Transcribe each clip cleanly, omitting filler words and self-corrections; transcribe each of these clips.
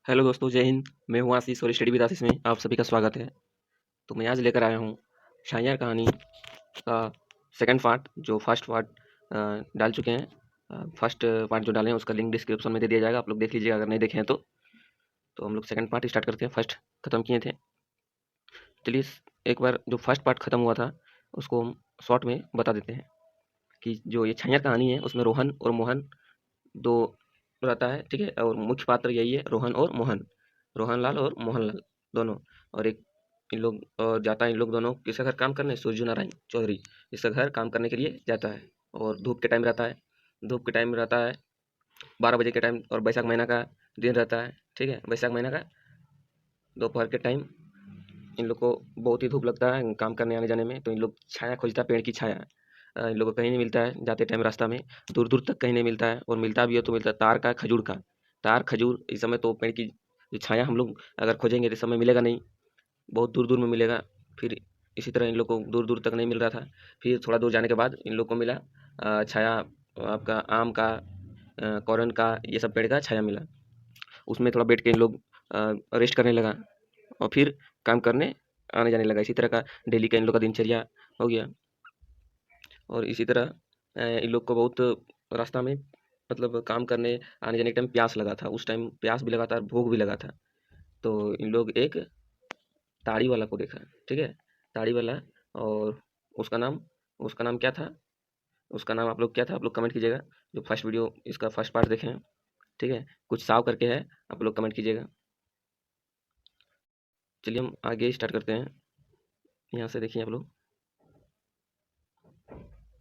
Hello दोस्तों, जय हिंद। मैं हूँ आशीष और स्टडी विद आशीष में आप सभी का स्वागत है। तो मैं आज लेकर आया हूँ शायर कहानी का सेकंड पार्ट। जो फर्स्ट पार्ट डाल चुके हैं, फर्स्ट पार्ट जो डाले हैं उसका लिंक डिस्क्रिप्शन में दे दिया जाएगा, आप लोग देख लीजिएगा अगर नहीं देखे हैं तो हम लोग सेकंड पार्ट स्टार्ट करते हैं। फर्स्ट ख़त्म किए थे। चलिए एक बार जो फर्स्ट पार्ट ख़त्म हुआ था उसको हम शॉर्ट में बता देते हैं कि जो ये शायर कहानी है उसमें रोहन और मोहन दो रहता है, ठीक है। और मुख्य पात्र यही है, रोहन और मोहन, रोहनलाल और मोहनलाल दोनों। और एक इन लोग जाता है, इन लोग दोनों किसका घर काम करने, सूर्य नारायण चौधरी, इसका घर काम करने के लिए जाता है। और धूप के टाइम रहता है, धूप के टाइम रहता है 12 बजे के टाइम, और बैसाख महीना का दिन रहता है, ठीक है। बैसाख महीना का दोपहर के टाइम इन लोग को बहुत ही धूप लगता है काम करने आने जाने में, तो इन लोग छाया खोजता है, पेड़ की छाया। इन लोगों को कहीं नहीं मिलता है, जाते टाइम रास्ता में दूर दूर तक कहीं नहीं मिलता है, और मिलता भी है तो मिलता है तार का, खजूर का। तार खजूर इस समय तो पेड़ की जो छाया हम लोग अगर खोजेंगे तो इस समय मिलेगा नहीं, बहुत दूर दूर में मिलेगा। फिर इसी तरह इन लोग को दूर दूर तक नहीं मिल रहा था। फिर थोड़ा दूर जाने के बाद इन लोग को मिला छाया, आपका आम का, कौरन का, ये सब पेड़ का छाया मिला। उसमें थोड़ा बैठ के इन लोग रेस्ट करने लगा, और फिर काम करने आने जाने लगा। इसी तरह का डेली का इन लोग का दिनचर्या हो गया। और इसी तरह इन लोग को बहुत रास्ता में, मतलब काम करने आने जाने के टाइम प्यास लगा था, उस टाइम प्यास भी लगा था और भूख भी लगा था। तो इन लोग एक ताड़ी वाला को देखा, ठीक है, ताड़ी वाला। और उसका नाम उसका नाम क्या था, उसका नाम आप लोग क्या था, आप लोग कमेंट कीजिएगा। जो फर्स्ट वीडियो इसका फर्स्ट पार्ट देखें, ठीक है, कुछ साव करके है, आप लोग कमेंट कीजिएगा। चलिए हम आगे स्टार्ट करते हैं। यहाँ से देखिए आप लोग,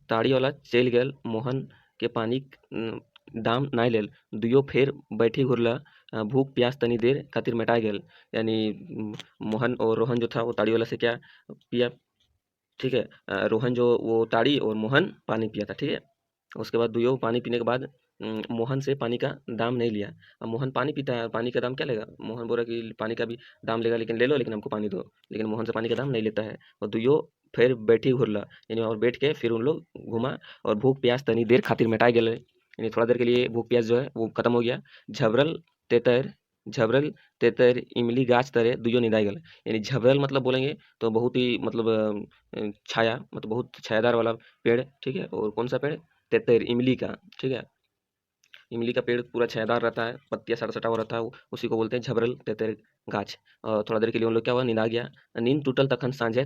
ताड़ी वाला चल गेल मोहन के पानी दाम नाय लेल, दुइयो फेर बैठी घुरला, भूख प्यास तनी देर खातिर मिटा गेल। यानी मोहन और रोहन जो था वो ताड़ी वाला से क्या पिया, ठीक है। रोहन जो वो ताड़ी और मोहन पानी पिया था, ठीक है। उसके बाद दुइयो पानी पीने के बाद मोहन से पानी का दाम नहीं लिया। अब मोहन पानी पीता है, पानी का दाम क्या लेगा, मोहन बोला कि पानी का भी दाम लेगा, लेकिन ले लो, लेकिन हमको पानी दो। लेकिन मोहन से पानी का दाम नहीं लेता है। और दुइयो फिर बैठी घुरला, यानी और बैठ के फिर उन लोग घूमा, और भूख प्यास तनी देर खातिर मिटा गेल, यानी थोड़ा देर के लिए भूख प्यास जो है वो खत्म हो गया। झबरल तेतर झबरल तेतर इमली गाछ तरे दुइयो निदाई गेल। यानी झबरल मतलब बोलेंगे तो बहुत ही मतलब छाया, मतलब बहुत छायादार वाला पेड़, ठीक है। और कौन सा पेड़, तेतर, इमली का, ठीक है। इमली का पेड़ पूरा छायादार रहता है, पत्तियाँ सटा हुआ रहता है, उसी को बोलते हैं झबरल तेतर गाछ। और थोड़ा देर के लिए उन लोग क्या हुआ, नींद आ गया। नींद टूटल तखन साँझे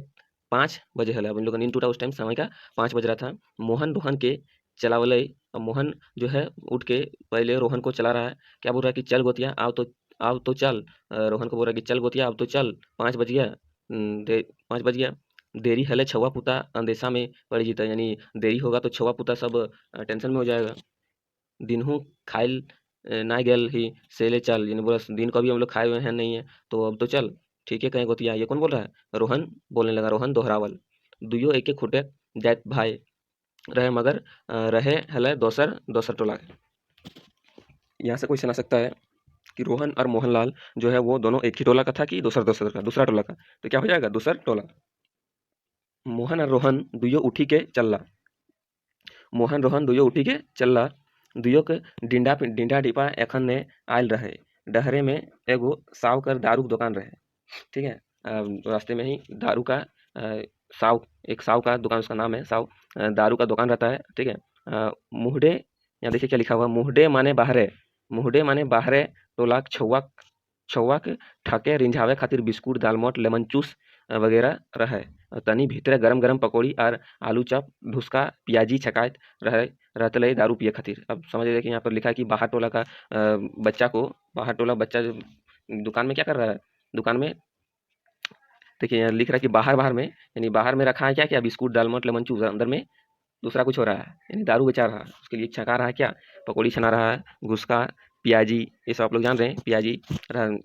5 बजे हल। अब इन लोग का नींद टूटा उस टाइम समय का 5 बज रहा था। मोहन रोहन के चलावले। अब मोहन जो है उठ के पहले रोहन को चला रहा है, क्या बोल रहा है कि चल गोतिया आओ तो चल। रोहन को बोल रहा है कि चल गोतिया अब तो चल, 5 बज गया। 5 बज गया, देरी हले छुआ पुता अंदेशा में पड़ जीता। यानी देरी होगा तो छुआ पुता सब टेंशन में हो जाएगा। दिनहू खाइल ना गेल ही सेले चल, यानी बोला दिन को अभी हम लोग खाए हुए हैं नहीं है, तो अब तो चल, ठीक है। कहीं गोतिया, ये कौन बोल रहा है, रोहन बोलने लगा, रोहन दोहरावल। दुइयो एक खुटे जात भाई रहे, मगर रहे हले दोसर दोसर टोला के। यहाँ से क्वेश्चन आ सकता है कि रोहन और मोहनलाल जो है वो दोनों एक ही टोला का था कि दूसरा दूसरा का, दूसरा टोला का, तो क्या हो जाएगा, दूसर टोला। मोहन और रोहन दुइयो उठी के चलला, मोहन रोहन दुइयो उठी के चलला। दुइयो के डिंडा डिपा एखन ने आयल रहे। डहरे में एगो साव कर दारू के दुकान रहे, ठीक है। रास्ते में ही दारू का साव, एक साव का दुकान, उसका नाम है साव, दारू का दुकान रहता है, ठीक है। मुहडे, यहाँ देखिए क्या लिखा हुआ, मुहडे माने बाहरे, मुहडे माने बाहरे टोलाक छौवा छौवाक ठाके रिंझावे खातिर बिस्कुट दालमोट लेमन जूस वगैरह रहे। तनी भीतरे गरम गरम पकौड़ी और आलू चॉप भुसका पियाजी छकायत रहे, रहते लगे दारू पिए खातिर। अब समझ लीजिए कि यहाँ पर लिखा है कि बाहर टोला का बच्चा को, बाहर टोला बच्चा जो दुकान में क्या कर रहा है, दुकान में देखिए यहाँ लिख रहा है कि बाहर बाहर में, यानी बाहर में रखा है क्या क्या, बिस्कुट दालमोट लेमन चूस, अंदर में दूसरा कुछ हो रहा है, यानी दारू बेचा रहा है, उसके लिए छका रहा है क्या, पकौड़ी छना रहा है, गुस्का पियाजी, ये सब आप लोग जान रहे हैं, पियाजी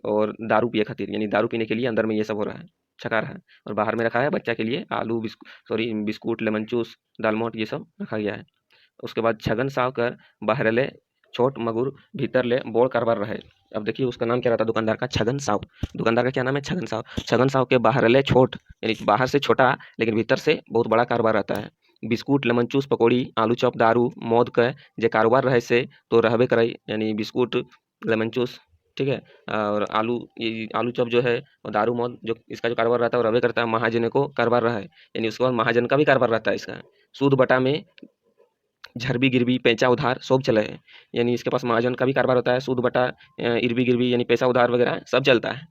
और दारू पिए खातिर, यानी दारू पीने के लिए अंदर में ये सब हो रहा है, छका रहा है। और बाहर में रखा है बच्चा के लिए आलू बिस्कुट लेमन चूस दालमोट ये सब रखा गया है। उसके बाद छगन साव कर बहरले छोट मगुर भीतर ले बोड़ कारबार रहे। अब देखिए उसका नाम क्या रहता है दुकानदार का, छगन साव। दुकानदार का क्या नाम है, छगन साव। छगन साव के बहरले छोट, यानी बाहर से छोटा लेकिन भीतर से बहुत बड़ा कारोबार रहता है। बिस्कुट लेमन चूस पकौड़ी आलू चॉप दारू मौद के जे कारोबार रहे से तो रहबे करे, यानी बिस्कुट लेमन चूस ठीक है। और ये आलू चॉप जो है और दारू मौत जो इसका जो कारोबार रहता है वो रवे करता है, महाजन को कारोबार रहा है, यानी उसके बाद महाजन का भी कारोबार रहता है इसका। सूद बटा में झरबी गिरबी पैंचा उधार सब चले है, यानी इसके पास महाजन का भी कारोबार होता है, सूद बटा इरबी गिरबी यानी पैसा उधार वगैरह सब चलता है।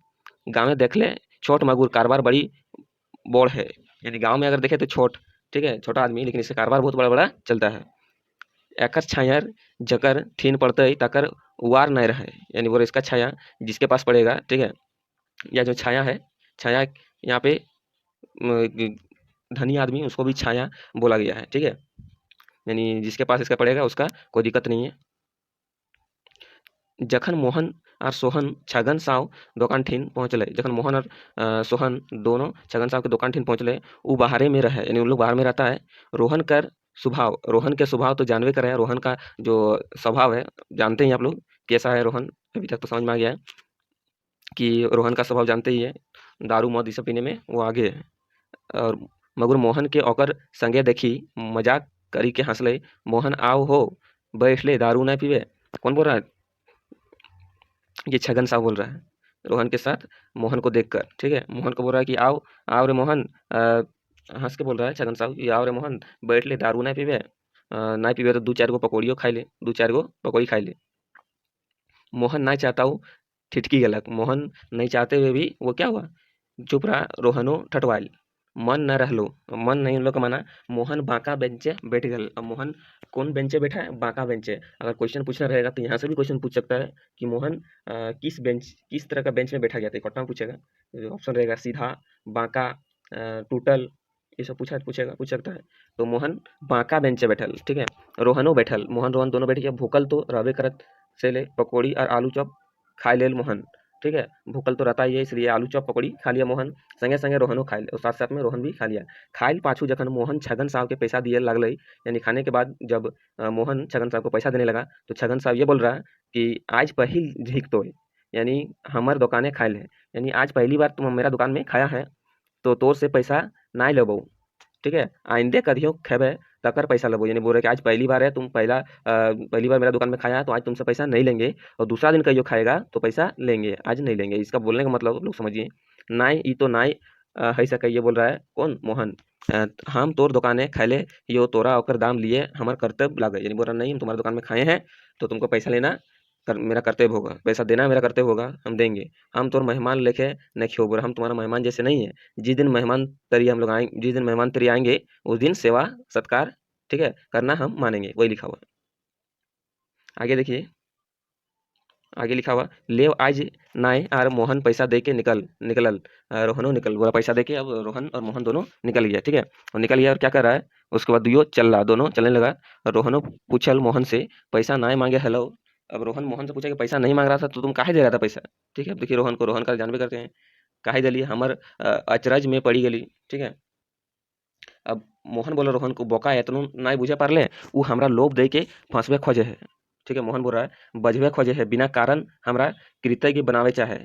गाँव में देख ले छोट मगुर कारोबार बड़ी बोड़ है, यानी गाँव में अगर देखे तो छोट, ठीक है, छोटा आदमी, लेकिन इससे कारोबार बहुत बड़ा बड़ा चलता है। एकर छायर जकर ठीन पड़ते तकर वार नहीं रहे, यानी वो इसका छाया जिसके पास पड़ेगा, ठीक है, या जो छाया है, छाया यहाँ पे धनी आदमी उसको भी छाया बोला गया है, ठीक है, यानी जिसके पास इसका पड़ेगा उसका कोई दिक्कत नहीं है। जखन मोहन और सोहन छगन साव दुकान ठीन पहुँचले, जखन मोहन और सोहन दोनों छगन साव के दुकान ठीन पहुँचले, वो बाहरे में रहे, यानी उन लोग बाहर में रहता है। रोहन के स्वभाव तो जानवे कर रहे हैं, रोहन का जो स्वभाव है जानते ही आप लोग कैसा है रोहन, अभी तक तो समझ में आ गया है कि रोहन का स्वभाव जानते ही है, दारू मौत ये सब पीने में वो आगे है। और मगर मोहन के ओकर संगे देखी मजाक करी के हंसले, मोहन आओ हो बैठ ले दारू ना पीवे। कौन बोल रहा है? ये छगन साहब बोल रहा है रोहन के साथ मोहन को देखकर, ठीक है, मोहन को बोल रहा है कि आओ आओ रे मोहन, हंस के बोल रहा है छगन साहब कि आओ रे मोहन बैठ ले दारू ना पीवे, ना पीवे तो दो चार गो पकौड़ियों खाई ले, दो चार गो पकौड़ी खाई ले। मोहन नहीं चाहता हूँ, ठिठकी गलत, मोहन नहीं चाहते हुए भी वो क्या हुआ, चुप रहा। रोहनो ठटवाइल, मन न रहलो, मन नहीं उन लोग का माना, मोहन बांका बेंचे बैठ गल। अब मोहन कौन बेंचे बैठा है? बांका बेंचे। अगर क्वेश्चन पूछना रहेगा तो यहाँ से भी क्वेश्चन पूछ सकता है कि मोहन किस तरह का बेंच में बैठा गया था, कट्टा में पूछेगा। ऑप्शन रहेगा सीधा, बांका, टूटल, ये सब पूछ सकता है। तो मोहन बांका बेंच पे बैठल, ठीक है। रोहनो बैठल, मोहन रोहन दोनों बैठ गया। भूखल तो रहबे करत से ले पकौड़ी और आलू चॉप खाए लेल मोहन, ठीक है, भूखल तो रहता ही है, इसलिए आलू चॉप पकौड़ी खा लिया मोहन, संगे संगे रोहनो खा लिया, और साथ साथ में रोहन भी खा लिया। खाइल पाछू जखन मोहन छगन साहब के पैसा दिए लगल, यानी खाने के बाद जब मोहन छगन साहब को पैसा देने लगा, तो छगन साहब ये बोल रहा है कि आज पहिल झीक तो, यानी हमार दुकाने खाइल है, यानी आज पहली बार तुम मेरा दुकान में खाया है, तो तोर से पैसा ना लेबो, ठीक है, आइंदे कधियो खेबे तकर पैसा लेबो, यानी बोल रहे कि आज पहली बार है, तुम पहली बार मेरा दुकान में खाया है, तो आज तुमसे पैसा नहीं लेंगे, और दूसरा दिन कहियो खाएगा तो पैसा लेंगे, आज नहीं लेंगे। इसका बोलने का मतलब लोग समझिए, नाई ई तो नाई है सके, ये बोल रहा है कौन? मोहन। हम तोर दुकाने खैले यो तोरा ओकर दाम लिए हमार कर्तव्य लागे, यानी बोल रहा नहीं हम तुम्हारे दुकान में खाए हैं तो तुमको पैसा लेना मेरा कर्तव्य होगा, पैसा देना मेरा कर्तव्य होगा, हम देंगे। हम तोर मेहमान लेके नहीं खियो, बोला हम तुम्हारा मेहमान जैसे नहीं है, जिस दिन मेहमान तरी हम लोग आएंगे, जिस दिन मेहमान तरी आएंगे उस दिन सेवा सत्कार, ठीक है, करना हम मानेंगे, वही लिखा हुआ है। आगे देखिए, आगे लिखा हुआ लेव आज नाय और मोहन पैसा दे के निकलल, रोहनो निकल, बोला पैसा दे के, अब रोहन और मोहन दोनों निकल गया, ठीक है, और निकल गया और क्या कर रहा है, उसके बाद दुयो चल रहा, दोनों चलने लगा। रोहनो पूछल मोहन से पैसा नाय मांगे हेलो, अब रोहन मोहन से पूछा कि पैसा नहीं मांग रहा था तो तुम काहे दे रहा था पैसा, ठीक है। अब देखिए रोहन को, रोहन का जानबे करते हैं काहे दली, हमर अचरज में पड़ी गली, ठीक है। अब मोहन बोला रोहन को बोका एतनो नाई बुझे पारले, उ हमरा लोभ दे के फंसवे खोजे है, ठीक है। मोहन बोल रहा है बजवे खोजे है, बिना कारण हमरा कृतज्ञ बनावे चाहे,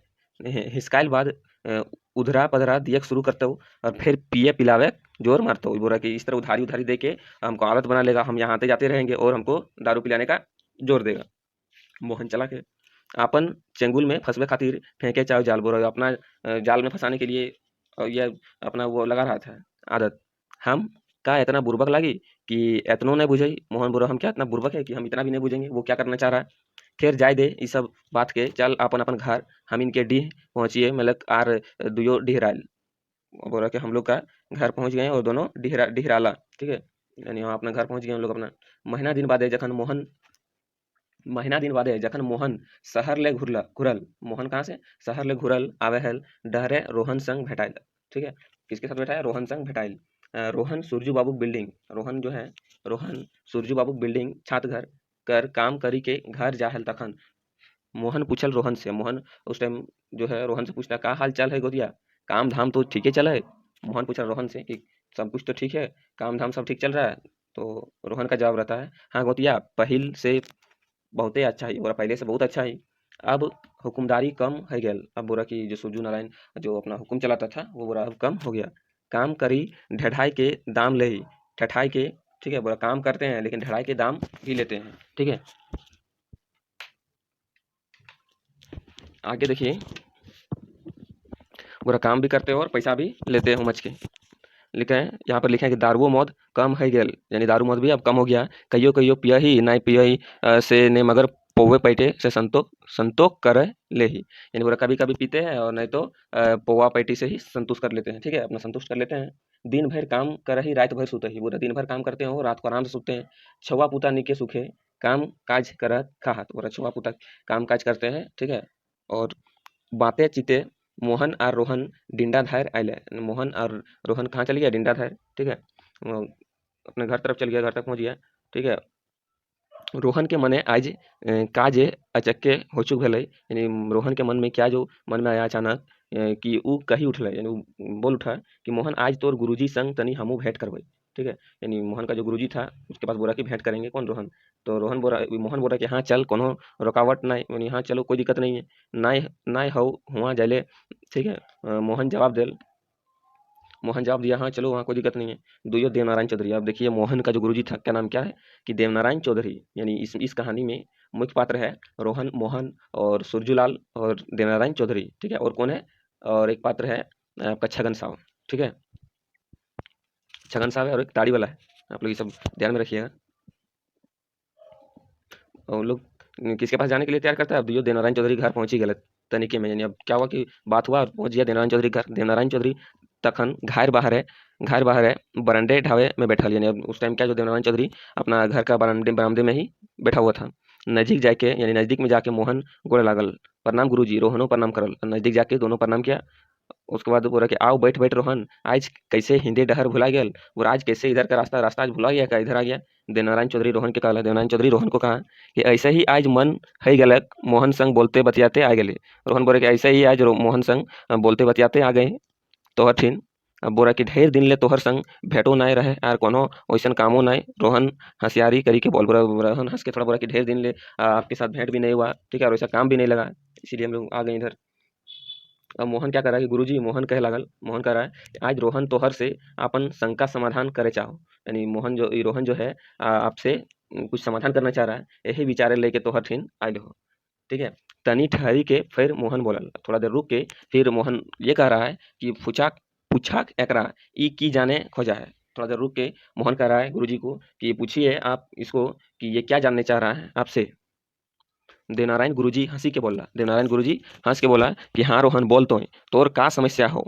हिसकाइल बाद उधरा पधरा दियक शुरू करते हो, और फिर पिए पिलावे जोर मारते हो, बोल रहा कि इस तरह उधारी उधारी दे के हमको आदत बना लेगा, हम यहाँ आते जाते रहेंगे और हमको दारू पिलाने का जोर देगा। मोहन चला के आपन चेंगुल में फंसवे खातिर फेंके चाहे जाल, बोल रहा अपना जाल में फंसाने के लिए ये अपना वो लगा रहा था आदत। हम का इतना बुर्बक लगी कि एतनो नहीं बुझे, मोहन बोला हम क्या इतना बुर्बक है कि हम इतना भी नहीं बुझेंगे वो क्या करना चाह रहा है। खैर जाए दे इस सब बात के, चल अपन अपन घर, हम इनके डीह पहुंचिए, मतलब आर दुयो डिहराल, बोला कि हम लोग का घर पहुंच गए और दोनों डिहराला, ठीक है, यानी हम अपना घर पहुंच गए हम लोग अपना। महीना दिन बादे जखन मोहन शहर ले घुरल, मोहन कहाँ से? शहर ले घुरल आवे हल, डहरे रोहन संग भेटाइल, ठीक है, किसके साथ बैठा है? रोहन संग भेटाइल। रोहन सुरजू बाबू बिल्डिंग, रोहन जो है, रोहन सुरजू बाबू बिल्डिंग छात घर कर काम करी के घर जाहल तखन मोहन पूछल रोहन से, मोहन उस टाइम जो है रोहन से पूछता का हाल चाल है गोदिया, काम धाम तो ठीक ही चला है। मोहन पूछा रोहन से कि सब कुछ तो ठीक है, काम धाम सब ठीक चल रहा है? तो रोहन का जवाब रहता है हाँ गोतिया पहिल से बहुते अच्छा ही, बोला पहले से बहुत अच्छा ही, अब हुकुमदारी कम है गेल, अब बोला कि जो सुरजू नारायण जो अपना हुक्म चलाता था वो बोला अब कम हो गया, काम करी ढठाई के दाम ले ही, ठठाई के, ठीक है, बोला काम करते हैं लेकिन ढठाई के दाम भी लेते हैं, ठीक है। आगे देखिए, पूरा काम भी करते हो और पैसा भी लेते हो मच के। लिखा है यहाँ पर, लिखा है कि दारुओ मौत कम है गेल, यानी दारू मौत भी अब कम हो गया। कहियो कहियो पिया ही नहीं पिया ही से ने मगर पौवे पैटे से संतोष कर ले ही, यानी पूरा कभी कभी पीते हैं और नहीं तो पौवा पैटी से ही संतुष्ट कर लेते हैं। ठीक है, अपना संतुष्ट कर लेते हैं। दिन भर काम कर ही रात भर सोते ही, पूरा दिन भर काम करते हो रात को आराम से सोते हैं। छुआ पुता निके सुखे काम काज कर खाहत, पूरा छुआ पुता काम काज करते हैं। ठीक है, और बातें चिते मोहन और रोहन डिंडा धार आइले। मोहन और रोहन कहाँ चल गया? डिंडा धार। ठीक है, अपने घर तरफ चल गया, घर तक पहुँच गया। ठीक है, रोहन के मने आज काजे अचक्के हो चुक भेलै, यानी रोहन के मन में क्या जो मन में आया अचानक कि ऊ कही उठलै, यानी ऊ बोल उठा कि मोहन आज तोर गुरुजी संग तनी हमू भेंट करबै। ठीक है, यानी मोहन का जो गुरुजी था उसके पास बोला कि भेंट करेंगे। कौन? रोहन। तो मोहन बोला कि हाँ चल, कोनो रुकावट नहीं, यानी हाँ चलो कोई दिक्कत नहीं है, नाई नाई हो हुआ जाले। ठीक है, मोहन जवाब दिया हाँ चलो वहाँ कोई दिक्कत नहीं है। दुइयो देवनारायण चौधरी। अब देखिए मोहन का जो गुरुजी था क्या नाम क्या है कि देवनारायण चौधरी, यानी इस कहानी में मुख्य पात्र है रोहन, मोहन और सुरजूलाल और देवनारायण चौधरी। ठीक है, और कौन है? और एक पात्र है आपका छगन साव। ठीक है, छगन साव है और एक ताड़ी वाला है। आप लोग ये सब ध्यान में रखिएगा। और लोग किसके पास जाने के लिए तैयार करता है? अब यो देवनारायण चौधरी के घर पहुंच ही गए तनिके में, यानी अब क्या हुआ कि बात हुआ और पहुंच गया देवनारायण चौधरी के घर। देवनारायण चौधरी तखन घर बाहर है बरंडे ढावे में बैठल, यानी अब उस टाइम क्या, जो देवनारायण चौधरी अपना घर का बरामदे बरामदे में ही बैठा हुआ था। नजीक जाके, यानी नजदीक में जाके मोहन गोड़े लागल, प्रणाम गुरुजी। रोहनो प्रणाम करल, नजदीक जाके दोनों प्रणाम किया। उसके बाद बोला कि आओ बैठ बैठ रोहन, आज कैसे हिंदी डहर भुला गया, और आज कैसे इधर का रास्ता रास्ता आज भुला गया क्या, इधर आ गया। देवनारायण चौधरी रोहन के कहला, देवनारायण चौधरी रोहन को कहा कि ऐसे ही आज मन है गलक मोहन संग बोलते बतियाते आ गए। रोहन बोले कि ऐसे ही आज मोहन संग बोलते बतियाते आ गए तोहर ठिन। अब बोला कि ढेर दिन ले तोहर संग भेंटो नहीं रहे और कोनो वैसन कामो नहीं। रोहन हंसियारी करी के बोल, बोला रोहन हंस के थोड़ा बोला कि ढेर दिन ले आपके साथ भेंट भी नहीं हुआ। ठीक है, और वैसा काम भी नहीं लगा, इसीलिए हम लोग आ गए इधर। अब मोहन क्या कर रहा है कि गुरुजी, मोहन कहे लागल, मोहन कह रहा है कि आज रोहन तोहर से अपन शंका समाधान करे चाहो, यानी रोहन जो है आपसे कुछ समाधान करना चाह रहा है, यही विचारे लेके तोहर ठिन आयल हो। ठीक है, तनी ठहरी के फिर मोहन बोलल, थोड़ा देर रुक के फिर मोहन ये कह रहा है कि पूछाक एकरा ई की जाने खोजा है। थोड़ा देर रुक के मोहन कह रहा है गुरुजी को कि पूछिए आप इसको कि ये क्या जानने चाह रहा है आपसे। देवनारायण गुरुजी हंसी के बोला, देवनारायण गुरुजी हंस के बोला कि हाँ रोहन बोल तो, तोर का समस्या हो।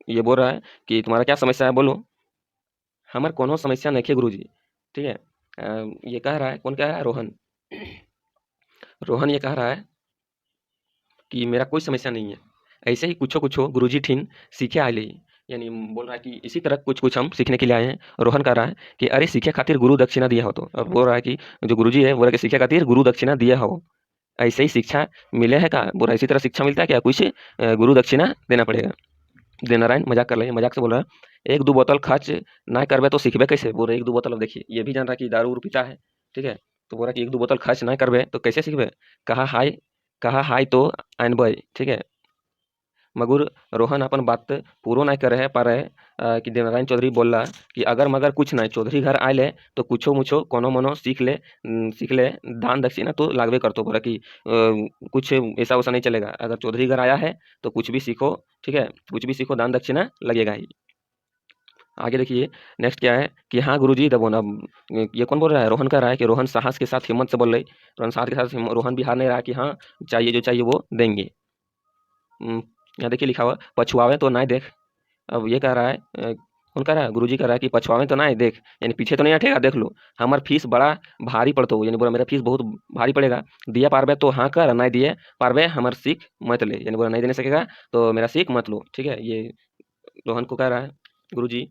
ये बोल रहा है कि तुम्हारा क्या समस्या है बोलो। हमार कोनो समस्या नहीं है गुरुजी। ठीक है, ये कह रहा है, कौन कह रहा है? रोहन। रोहन ये कह रहा है कि मेरा कोई समस्या नहीं है, ऐसे ही कुछो कुछो गुरुजी ठिन सीखे आए ले। यानी बोल रहा है कि इसी तरह कुछ कुछ हम सीखने के लिए आए हैं। रोहन कह रहा है कि अरे सीखे खातिर गुरु दक्षिणा दिया हो। तो अब बोल रहा है कि जो गुरुजी है बोल रहा है कि सीखे खातिर गुरु दक्षिणा दिया हो, ऐसे ही शिक्षा मिले है का? बोल रहा है इसी तरह शिक्षा मिलता है क्या? कुछ गुरु दक्षिणा देना पड़ेगा। देवनारायण मजाक कर रहे हैं, मजाक से बोल रहा है एक दो बोतल खर्च ना करबे तो सीखबे कैसे। बोल रहे एक दो बोतल, अब देखिए ये भी जान रहा है कि दारू उरू पीता है। ठीक है, तो बोल रहा है कि एक दो बोतल खर्च ना करबे तो कैसे सीखबे। कहा हाय तो आनबे। ठीक है, मगर रोहन अपन बात पूरो नहीं कर रहे पर कि देवनारायण चौधरी बोला कि अगर मगर कुछ नहीं चौधरी घर आए ले तो कुछो मुछो कोनो मनो सीख ले दान दक्षिणा तो लागबे करतो। बोला कि कुछ ऐसा वैसा नहीं चलेगा, अगर चौधरी घर आया है तो कुछ भी सीखो। ठीक है, कुछ भी सीखो, दान दक्षिणा लगेगा ही। आगे देखिए नेक्स्ट क्या है कि हाँ गुरुजी दबो ना। ये कौन बोल रहा है? रोहन कह रहा है कि रोहन साहस के साथ हिम्मत से बोल रही। रोहन साहस के साथ रोहन भी हार नहीं रहा कि हाँ चाहिए जो चाहिए वो देंगे। यहाँ देखिए लिखा हुआ पछुआवे तो ना देख। अब ये कह रहा है कौन कह रहा है? गुरुजी कह रहा है कि पछुआवे तो ना देख, यानी पीछे तो नहीं हटेगा, देख लो हमार फीस बड़ा भारी पड़तो, यानी बोला मेरा फीस बहुत भारी पड़ेगा। दिया पारबे तो हाँ कर, नहीं दिए पारबे हमार सीख मत ले, यानी बोला नहीं देने सकेगा तो मेरा सीख मत लो। ठीक है, ये रोहन को कह रहा है गुरुजी।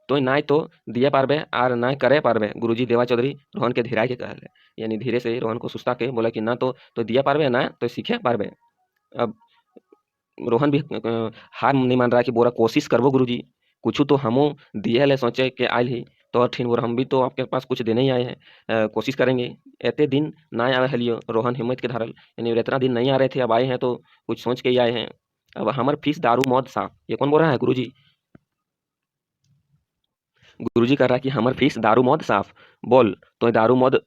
तो नाय तो दिए पारबे आर ना करे पारबे। गुरुजी देवा चौधरी रोहन के धीराई के कहले, यानी धीरे से रोहन को सुस्ता के बोला कि ना तो दिया पारबे ना तो सीखे पारबे। अब रोहन भी हार नहीं मान रहा कि बोरा कोशिश करबो गुरुजी, कुछ तो हमू दिए ले सोचे के आयल ही तो ठीक बोरा हम भी तो आपके पास कुछ देने ही आए हैं, कोशिश करेंगे। एते दिन ना आवे हलियो, रोहन हिम्मत के धारल, यानी इतना दिन नहीं आ रहे थे अब आए हैं तो कुछ सोच के ही आए हैं। अब हमर फीस दारू मौत साफ। ये कौन बोल रहा है? गुरुजी। गुरुजी कह रहा है कि हमर फीस दारू मौत साफ। बोल तो दारू मौत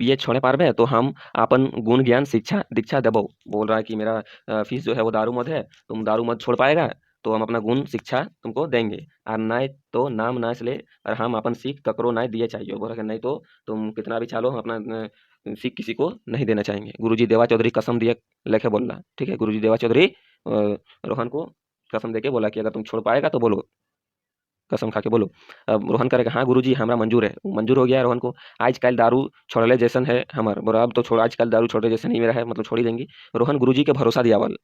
पिए छोड़े पारबे तो हम अपन गुण ज्ञान शिक्षा दीक्षा देबो। बोल रहा है कि मेरा फीस जो है वो दारू मद है, तुम दारू मद छोड़ पाएगा तो हम अपना गुण शिक्षा तुमको देंगे, और नहीं तो नाम नाच ले और हम अपन सीख ककरो नहीं दिए चाहिए। बोला कि नहीं तो तुम कितना भी चालो हम अपना सीख किसी को नहीं देना चाहेंगे। गुरुजी देवा चौधरी कसम दिए लेके बोल रहा, ठीक है। गुरुजी देवा चौधरी रोहन को कसम देके बोला कि अगर तुम छोड़ पाएगा तो बोलो, कसम खा के बोलो। अब रोहन करेगा हाँ गुरुजी हमरा मंजूर है। मंजूर हो गया रोहन को। आज कल दारू छोड़ले जैसन है हमार, बोला अब तो छोड़, आज कल दारू छोड़े जैसन ही मेरा है, मतलब छोड़ ही देंगी। रोहन गुरुजी के भरोसा दिया बोल,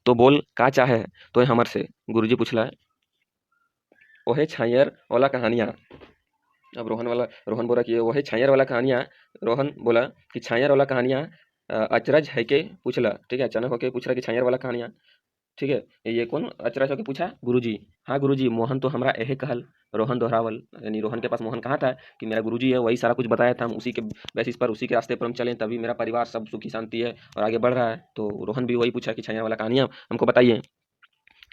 तो बोल का चाहे तो हमर से। गुरुजी पूछला ओहे छायर वाला कहानियाँ। अब रोहन बोला कि वही छायर वाला कहानियाँ। रोहन बोला कि छायर वाला कहानियाँ अचरज है के पूछला, ठीक है। अचानक होके पूछ रहा कि छायर वाला कहानियाँ, ठीक है। ये कौन अचरज होके पूछा? गुरुजी। हाँ गुरुजी, मोहन तो हमरा यही कहल। रोहन दोहरावल, यानी रोहन के पास मोहन कहाँ था कि मेरा गुरुजी है, वही सारा कुछ बताया था, हम उसी के बेसिस पर उसी के रास्ते पर हम चलें, तभी मेरा परिवार सब सुखी शांति है और आगे बढ़ रहा है। तो रोहन भी वही पूछा कि छाया वाला कहानियाँ हमको बताइए।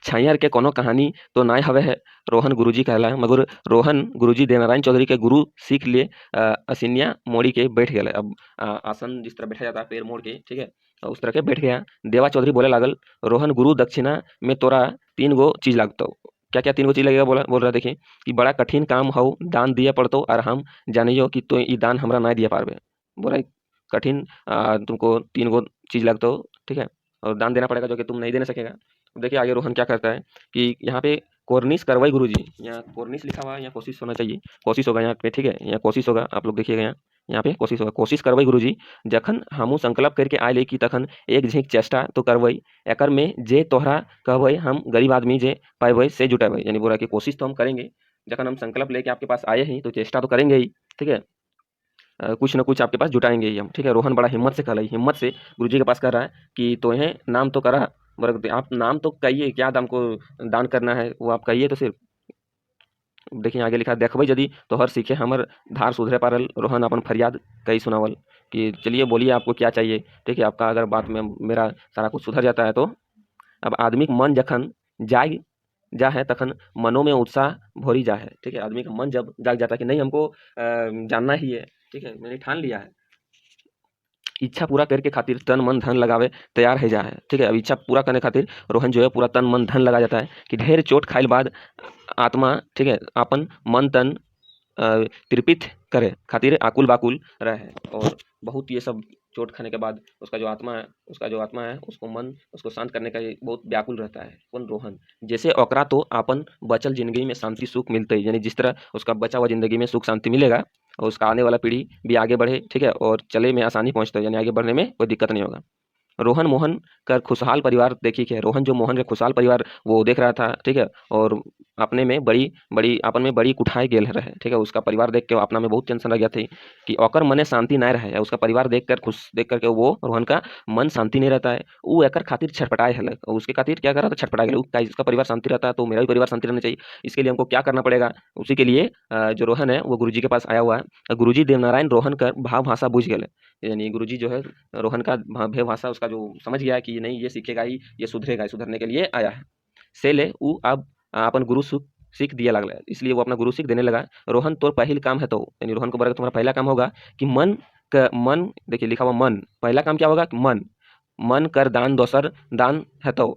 छायर के कोनो कहानी तो नाय हवे है, रोहन गुरुजी कहला। मगर रोहन गुरुजी देवनारायण चौधरी के गुरु सीख लिए असिनिया मोड़ी के बैठ गए। अब आसन जिस तरह बैठा जाता है पैर मोड़ के, ठीक है, तो उस तरह के बैठ गया। देवा चौधरी बोले लागल रोहन गुरु दक्षिणा में तोरा 3 गो चीज लागतो। क्या क्या 3 गो चीज लगेगा बोल रहा देखिए कि बड़ा कठिन काम हो दान दिए पड़तो, और हम जानियो कि तो ये दान हमरा ना दिए पारबे। बोला कठिन तुमको 3 गो चीज लगतो, ठीक है, और दान देना पड़ेगा जो कि तुम नहीं देने सकेगा। अब देखिए आगे रोहन क्या करता है कि यहाँ पे कोर्निश करवाई गुरुजी, यहाँ कोर्निश लिखा हुआ है, यहाँ कोशिश होना चाहिए, कोशिश होगा यहाँ पे, ठीक है, यहाँ कोशिश होगा, आप लोग देखिएगा यहाँ पे कोशिश होगा। कोशिश करवाई गुरुजी जखन हमू संकल्प करके आए कि तखन एक झींक चेष्टा तो करवाई, एकर में जे तोहरा कहवाई हम गरीब आदमी जे पाएबै से जुटाबै। यानी बोला कि कोशिश तो हम करेंगे, जखन हम संकल्प लेके आपके पास आए हैं तो चेष्टा तो करेंगे ही, ठीक है। कुछ ना कुछ आपके पास जुटाएंगे ही हम, ठीक है। रोहन बड़ा हिम्मत से कहला, हिम्मत से गुरुजी के पास कह रहा है कि तोहें नाम तो करा, बोला आप नाम तो कहिए क्या दाम को दान करना है वो आप कहिए तो सिर्फ। देखिए आगे लिखा देखबै यदि तो हर सीखे हमर धार सुधरे पारल। रोहन अपन फरियाद कही सुनावल कि चलिए बोलिए आपको क्या चाहिए, ठीक है, आपका अगर बात में मेरा सारा कुछ सुधर जाता है तो। अब आदमी का मन जखन जाग जा है तखन मनो में उत्साह भोरी जा है, ठीक है। आदमी का मन जब जाग जाता है कि नहीं हमको जानना ही है, ठीक है, मैंने ठान लिया है, इच्छा पूरा करके खातिर तन मन धन लगावे तैयार है जा है, ठीक है। अब इच्छा पूरा करने खातिर रोहन जो है पूरा तन मन धन लगा जाता है कि ढेर चोट खाइल बाद आत्मा, ठीक है, अपन मन तन तृपित करे खातिर आकुल बाकुल रहे। और बहुत ये सब चोट खाने के बाद उसका जो आत्मा है उसको मन उसको शांत करने का ये बहुत व्याकुल रहता है। कौन? रोहन। जैसे ओकरा तो अपन बचल जिंदगी में शांति सुख मिलते ही, यानी जिस तरह उसका बचा हुआ जिंदगी में सुख शांति मिलेगा और उसका आने वाला पीढ़ी भी आगे बढ़े, ठीक है, और चले में आसानी पहुंचता है, यानी आगे बढ़ने में कोई दिक्कत नहीं होगा। रोहन मोहन का खुशहाल परिवार देखिए क्या है। रोहन जो मोहन का खुशहाल परिवार वो देख रहा था, ठीक है, और अपने में बड़ी बड़ी आपन में बड़ी कुठाई गेल रहे, ठीक है। उसका परिवार देख के अपना में बहुत टेंशन लग गया थी कि ओकर मने शांति नहीं रहे, या उसका परिवार देख कर खुश देख करके वो रोहन का मन शांति नहीं रहता है। वो एकर खातिर छटपटाए है, और उसके खातिर क्या कर रहा था, छटपटा गया। इसका परिवार शांति रहता है तो मेरा भी परिवार शांति रहना चाहिए, इसके लिए हमको क्या करना पड़ेगा। उसी के लिए जो रोहन है वो गुरुजी के पास आया हुआ है। गुरुजी देवनारायण रोहन कर भाव भाषा बुझ गए, यानी गुरुजी जो है रोहन का भय भाषा उसका जो समझ गया है कि नहीं ये सीखेगा ही, ये सुधरेगा, सुधरने के लिए आया है। से ले वो अब अपन गुरु सीख दिया लगला, इसलिए वो अपना गुरु सीख देने लगा। रोहन तोर पहल काम है, तो यानी रोहन को बोला तुम्हारा पहला काम होगा कि मन देखिए लिखा हुआ मन, पहला काम क्या होगा कि मन कर दान दोसर दान है तो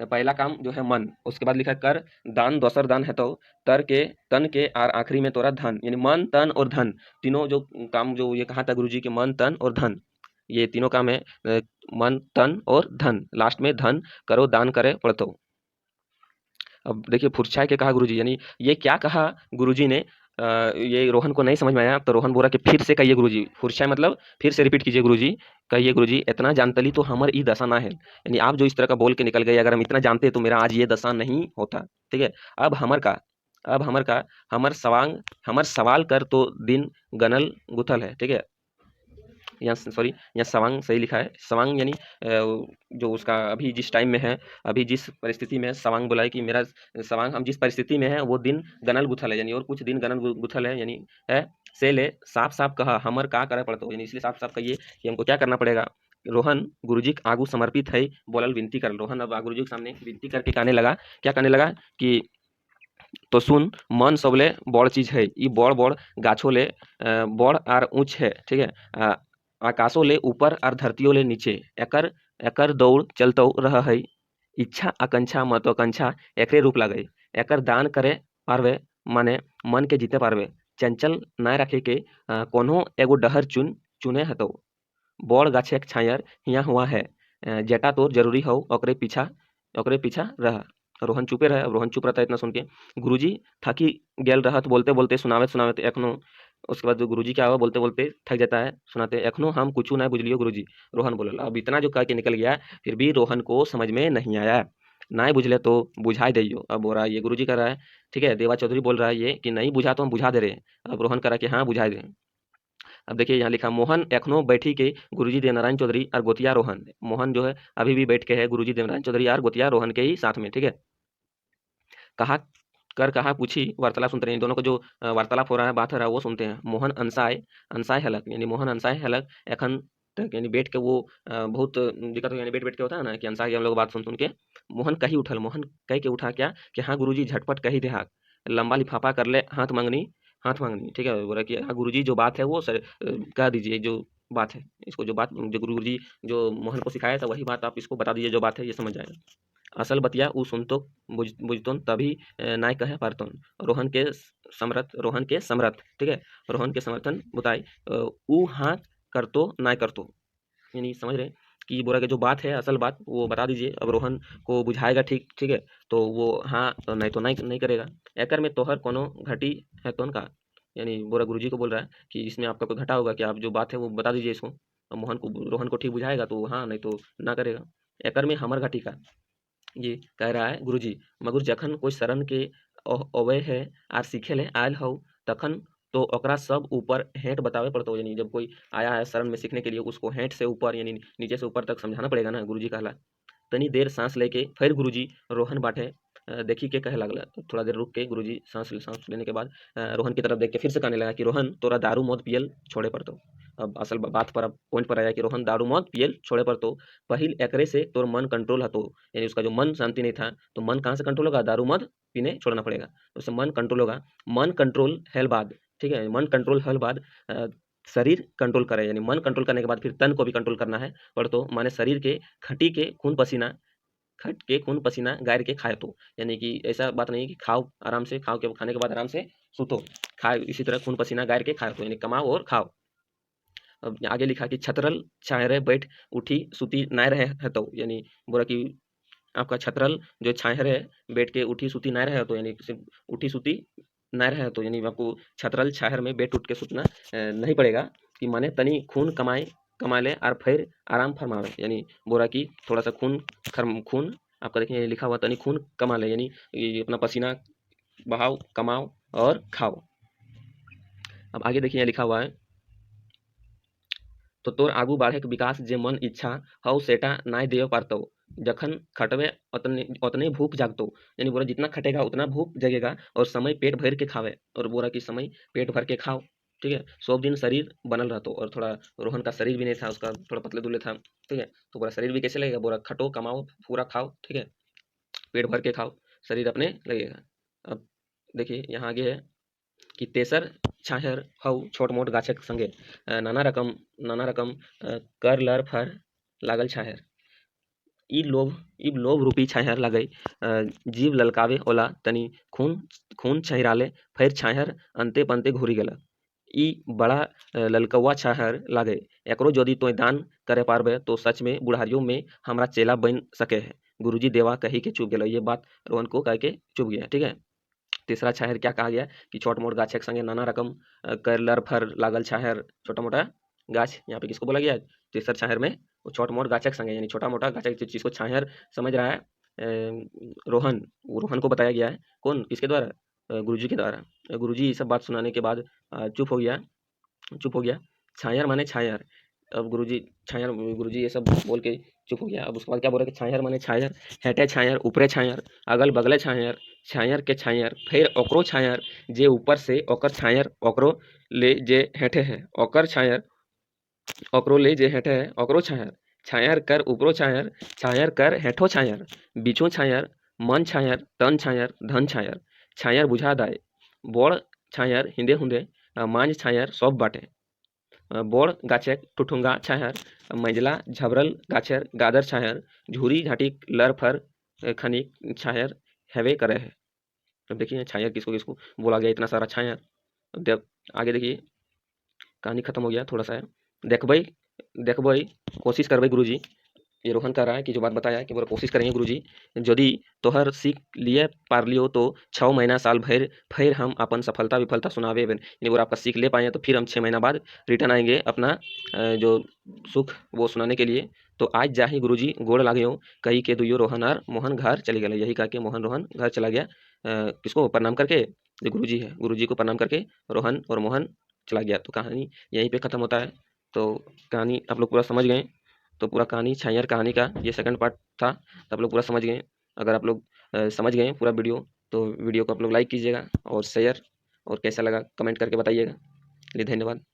पहला काम जो है मन, उसके बाद लिखा है कर दान दोसर दान है तो तन के और आखिरी में तोरा धन, यानी मन तन और धन तीनों जो काम जो ये कहा था गुरुजी के मन तन और धन, ये तीनों काम है मन तन और धन, लास्ट में धन करो दान करे पड़तो। अब देखिए फुरछाई के कहा गुरुजी, यानी ये क्या कहा गुरुजी ने ये रोहन को नहीं समझ में आया, तो रोहन बोला कि फिर से कहिए गुरुजी। फुरछाई मतलब फिर से रिपीट कीजिए गुरुजी। कहिए गुरुजी इतना जानतली तो हमर ई दशा ना है, यानी आप जो इस तरह का बोल के निकल गए, अगर हम इतना जानते तो मेरा आज ये दशा नहीं होता, ठीक है। अब हमर का हमर सवाल कर तो दिन गनल गुथल है, ठीक है। यहाँ सॉरी यहाँ सवांग सही लिखा है, सवांग यानी जो उसका अभी जिस टाइम में है, अभी जिस परिस्थिति में है, सवांग बोला है कि मेरा सवांग हम जिस परिस्थिति में है वो दिन गनल गुथल है, यानी और कुछ दिन गनल गुथल है, यानी है से ले साफ साफ कहा हमर का करे पड़ता हो, यानी इसलिए साफ साफ कहिए कि हमको क्या करना पड़ेगा। रोहन गुरुजी के आगू समर्पित है बोलल विनती कर। रोहन अब गुरुजी के सामने विनती करके कहने लगा, क्या कहने लगा कि तो सुन मन सबले बड़ चीज है, ई बड़ बड़ गाछो ले बड़ आर ऊंच है, ठीक है। आकाशो ले ऊपर आर धरतियों ले नीचे, एकर एकर दौड़ चलतो रह है, इच्छा आकांक्षा महत्वाकांक्षा एकरे रूप लागे, एकर दान करे पारवे माने मन के जीते पारवे, चंचल ना रखे के कोनो एगो डहर चुने हतो, बड़ गाछे छायर हिया हुआ है, जेटा तोर जरूरी हो ओकरे पीछा रह। रोहन चुपे रहे। अब रोहन चुप रहता है इतना सुन के। गुरुजी थकी गेल रहत बोलते बोलते सुनावे सुनावे एखनो। उसके बाद जो गुरुजी क्या हुआ, बोलते बोलते थक जाता है, सुनाते एखनो हम कुछ ना बुझलियो गुरुजी। रोहन बोला अब इतना जो कह के निकल गया, फिर भी रोहन को समझ में नहीं आया। ना बुझले तो बुझाई दियो। अब बोल रहा है ये गुरुजी कर रहा है, ठीक है। देवा चौधरी बोल रहा है ये कि नहीं बुझा तो हम बुझा दे रहे हैं। अब रोहन कह रहा है कि हाँ बुझा दे। अब देखिए यहाँ लिखा मोहन एखनो बैठी के गुरुजी देवनारायण चौधरी और गोतिया रोहन। मोहन जो है अभी भी बैठ के है गुरुजी देवनारायण चौधरी और गोतिया रोहन के ही साथ में, ठीक है। कहा कहा पूछी वार्तालाप सुनते रहे। इन दोनों को जो वार्तालाप हो रहा है, बात हो रहा है, वो सुनते हैं। मोहन अंसाय अंसाय हलक, यानी मोहन अंसाय हलक एखन तक, यानी बैठ के वो बहुत दिक्कत हो, यानी बैठ बैठ के होता है ना कि अंसाय के हम लोग बात सुन सुन के। मोहन कही उठल, मोहन कह के उठा क्या कि हाँ गुरुजी झटपट कही दे हाँ, लंबा लिफाफा कर ले हाथ मांगनी, ठीक है। बोला कि हाँ गुरुजी जो बात है वो कह दीजिए, जो बात है इसको, जो बात जो गुरुजी जो मोहन को सिखाया था वही बात आप इसको बता दीजिए, जो बात है ये समझ जाएगा। असल बतिया ऊ सुनतो बुझतोन तभी नाय कहे पारतोन। रोहन के समरथ, ठीक है। रोहन के समर्थन बताई, ऊ हाँ करतो नाय करतो, यानी समझ रहे हैं कि बोरा के जो बात है असल बात वो बता दीजिए। अब रोहन को बुझाएगा, ठीक ठीक है। तो वो हाँ नहीं तो नहीं करेगा। एकर में तोहर कोनो घटी है तो का, यानी बोरा गुरुजी को बोल रहा है कि इसमें आपका कोई घटा होगा कि आप जो बात है वो बता दीजिए इसको। अब मोहन को रोहन को ठीक बुझाएगा तो हाँ, नहीं तो ना करेगा। एकर में हमर घटी का, ये कह रहा है गुरुजी मगर जखन कोई शरण के अवय है आर सीखे ले आयल हो, तखन तो ओकरा सब ऊपर हेंट बतावे पड़तो, यानी जब कोई आया है शरण में सीखने के लिए, उसको हेंट से ऊपर यानी नीचे से ऊपर तक समझाना पड़ेगा ना, गुरुजी कहला। तनी देर सांस लेके फिर गुरुजी रोहन बाटे देखी के कहे लगला। तो थोड़ा देर रुक के गुरुजी सांस लेने के बाद रोहन की तरफ देख के फिर से कहने लगा कि रोहन तोरा दारू मौत पियल छोड़े पड़तो। अब असल बात पर, अब पॉइंट पर आया कि रोहन दारू मौत पियल छोड़े पड़तो, पहिल एकरे से तोर मन कंट्रोल हतो, यानी उसका जो मन शांति नहीं था, तो मन कहाँ से कंट्रोल होगा, दारू मद पीने छोड़ना पड़ेगा, उससे मन कंट्रोल होगा। मन कंट्रोल हेल बाद, ठीक है, मन कंट्रोल हेल बाद शरीर कंट्रोल करे, यानी मन कंट्रोल करने के बाद फिर तन को भी कंट्रोल करना है। पर तो माने शरीर के खटी के खून पसीना गार के खाए तो, यानी कि ऐसा बात नहीं है कि खाओ आराम से, खाओ के खाने के बाद आराम से सुतो, खाए इसी तरह खून पसीना गार के खाए तो, यानी कमाओ और खाओ। अब आगे लिखा कि छतरल छायरे बैठ उठी सुती नाय रहे है तो, यानी बोला कि आपका छतरल जो छाया है बैठ के उठी सूती ना रहे तो, यानी सिर्फ उठी सूती ना रहे तो, यानी आपको छतरल छाहर में बैठ उठ के सूतना नहीं पड़ेगा। कि माने तनी खून कमा ले और फिर आराम फरमावे, यानी बोरा की थोड़ा सा खून आपका देखिए लिखा हुआ, तनी खून कमा ले, यानी ये अपना पसीना बहाओ, कमाओ और खाओ। अब आगे देखिए लिखा हुआ है, तो तोर आगू बाढ़े के विकास जे मन इच्छा हौ सेटा नाय देव पारतौ, जखन खटवे उतने भूख जागतो, यानी बोला जितना खटेगा उतना भूख जगेगा, और समय पेट भर के खावे, और बोला कि समय पेट भर के खाओ, ठीक है। सब दिन शरीर बनल रहतो, और थोड़ा रोहन का शरीर भी नहीं था, उसका थोड़ा पतले दुबले था, ठीक है। तो बोला शरीर भी कैसे लगेगा, बोला खटो कमाओ पूरा खाओ, ठीक है, पेट भर के खाओ, शरीर अपने लगेगा। अब देखिए यहाँ आगे है कि तेसर छाहर हौ छोट मोट गाछक संगे नाना रकम कर लर फर लागल छाहर, ई लोभ रूपी छाहर लगई, जीव ललकावे ओला तनी खून छहिराले, फिर छाहर अंते पंते घूरी गेला। ई बड़ा ललकौआ छाहर लागे, एकरो यदि तोय दान करे पारबे तो सच में बुढ़ारियों में हमरा चेला बन सके है। गुरुजी देवा कही के चुप गेला, ये बात रोहन को कह के चुप गया, ठीक है। तीसरा छाहर क्या कहा गया कि छोट मोट गाछक संगे नाना रकम कर लर फर लागल छाहर, छोटा मोटा गाछ, यहाँ पे किसको बोला गया है, तीसरा छाहर में वो छोट मोट गाछक संगे, यानी छोटा मोटा गाछक जिसको छाहर समझ रहा है रोहन, वो रोहन को बताया गया है, कौन किसके द्वारा, गुरुजी के द्वारा। गुरुजी ये सब बात सुनाने के बाद चुप हो गया। छायर माने छायर, अब गुरुजी ये सब बोल के चुप हो गया। अब उसके बाद क्या बोल रहा है कि छायर माने छायर, हेटे छायर ऊपरे छायर, अगल बगले छायर, छायर के छायर, फिर ओकरो छायर जे ऊपर से ओकर छायर ओकरो ले जे हेठे है, ओकर छायर ओकरो ले जे हेठे है ओकरो छायर, छायर कर ऊपरो छायर, छायर कर हेठो छायर, बीचो छायर, मन छायर, तन छायर, धन छायर, छायर बुझा दाय बड़ छायर हिंदे हुंदे मांझ छायर सब बाटे बड़ गाछेक टुठुंगा छायर मंजला झबरल गाछेर गादर छायर झूरी झाटिक लरफर खनिक छायर हैवे करे है। अब देखिए छायर किसको किसको बोला गया, इतना सारा छायर। अब आगे देखिए कहानी खत्म हो गया, थोड़ा सा है। देखबई देखबई कोशिश करबई गुरुजी, ये रोहन कह रहा है कि जो बात बताया कि बोला कोशिश करेंगे गुरुजी, यदि तोहर सीख लिए पार लियो तो 6 महीना साल भर फिर हम अपन सफलता विफलता सुनावे बन, यानी अगर आपका सीख ले पाए तो फिर हम 6 महीना बाद रिटर्न आएंगे अपना जो सुख वो सुनाने के लिए। तो आज जाही गुरुजी गोड़ लागियो, कही के दुइयो रोहन और मोहन घर चले गए। यही कह के मोहन रोहन घर चला गया। किसको प्रणाम करके, जो गुरुजी है गुरुजी को प्रणाम करके रोहन और मोहन चला गया। तो कहानी यहीं पे ख़त्म होता है। तो कहानी आप लोग पूरा समझ गए। तो पूरा कहानी छायर कहानी का ये सेकंड पार्ट था, तो आप लोग पूरा समझ गए। अगर आप लोग समझ गए पूरा वीडियो, तो वीडियो को आप लोग लाइक कीजिएगा और शेयर, और कैसा लगा कमेंट करके बताइएगा। चलिए धन्यवाद।